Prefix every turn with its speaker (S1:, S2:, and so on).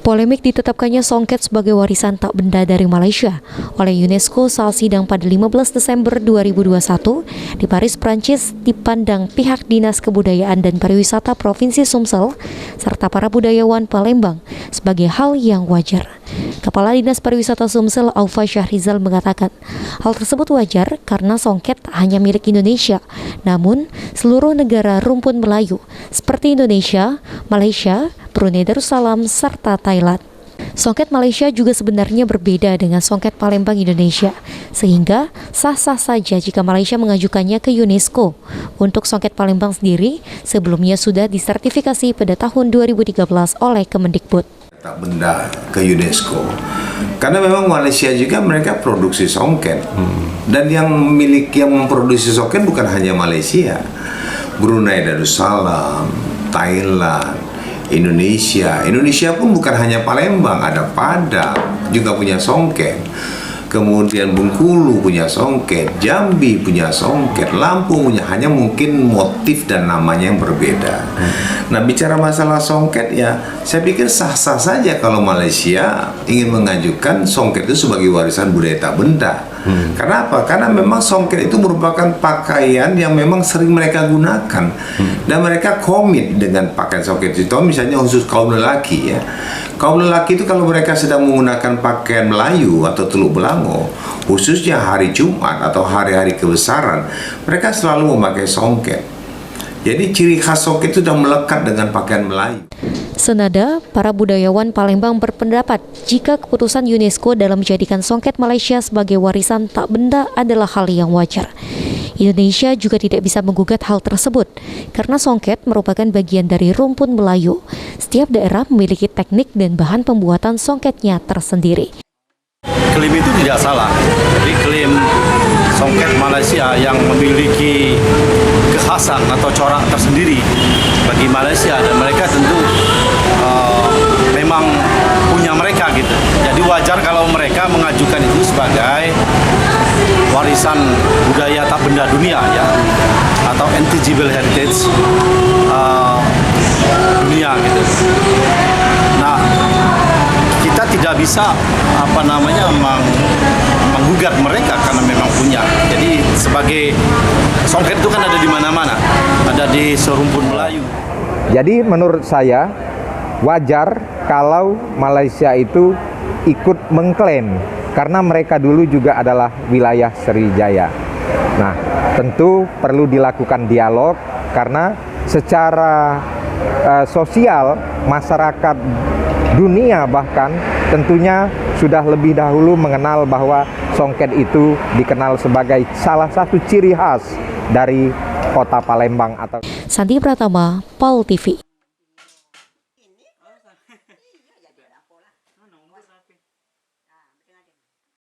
S1: Polemik ditetapkannya songket sebagai warisan tak benda dari Malaysia oleh UNESCO saat sidang pada 15 Desember 2021 di Paris, Prancis dipandang pihak Dinas Kebudayaan dan Pariwisata Provinsi Sumsel serta para budayawan Palembang sebagai hal yang wajar. Kepala Dinas Pariwisata Sumsel Aufa Syahrizal mengatakan hal tersebut wajar karena songket tak hanya milik Indonesia, namun seluruh negara rumpun Melayu seperti Indonesia, Malaysia, Brunei Darussalam, serta Thailand. Songket Malaysia juga sebenarnya berbeda dengan songket Palembang Indonesia, sehingga sah-sah saja jika Malaysia mengajukannya ke UNESCO. Untuk songket Palembang sendiri, sebelumnya sudah disertifikasi pada tahun 2013 oleh Kemendikbud.
S2: Tak benda ke UNESCO, karena memang Malaysia juga mereka produksi songket, dan yang memproduksi songket bukan hanya Malaysia, Brunei Darussalam, Thailand, Indonesia pun bukan hanya Palembang, ada Padang juga punya songket, kemudian Bengkulu punya songket, Jambi punya songket, Lampung punya, hanya mungkin motif dan namanya yang berbeda. Nah, bicara masalah songket ya, saya pikir sah-sah saja kalau Malaysia ingin mengajukan songket itu sebagai warisan budaya tak benda. Karena apa? Karena memang songket itu merupakan pakaian yang memang sering mereka gunakan, dan mereka komit dengan pakaian songket itu. Misalnya khusus kaum lelaki ya, kaum lelaki itu kalau mereka sedang menggunakan pakaian Melayu atau Teluk Belango, khususnya hari Jumat atau hari-hari kebesaran, mereka selalu memakai songket. Jadi ciri khas songket itu sudah melekat dengan pakaian Melayu.
S1: Senada, para budayawan Palembang berpendapat jika keputusan UNESCO dalam menjadikan songket Malaysia sebagai warisan tak benda adalah hal yang wajar. Indonesia juga tidak bisa menggugat hal tersebut, karena songket merupakan bagian dari rumpun Melayu. Setiap daerah memiliki teknik dan bahan pembuatan songketnya tersendiri.
S3: Klaim itu tidak salah, jadi klaim songket Malaysia yang memiliki kekhasan atau corak tersendiri bagi Malaysia, dan mereka tentu memang punya mereka gitu. Jadi wajar kalau mereka mengajukan itu sebagai warisan budaya tak benda dunia ya, atau intangible heritage dunia gitu. Nah, kita tidak bisa menggugat mereka karena memang punya. Jadi sebagai songket itu kan ada di mana-mana, ada di serumpun Melayu.
S4: Jadi menurut saya wajar kalau Malaysia itu ikut mengklaim, karena mereka dulu juga adalah wilayah Sriwijaya. Nah, tentu perlu dilakukan dialog, karena secara sosial masyarakat dunia bahkan tentunya sudah lebih dahulu mengenal bahwa songket itu dikenal sebagai salah satu ciri khas dari kota Palembang. Atau
S1: Santi Pratama, PAL TV.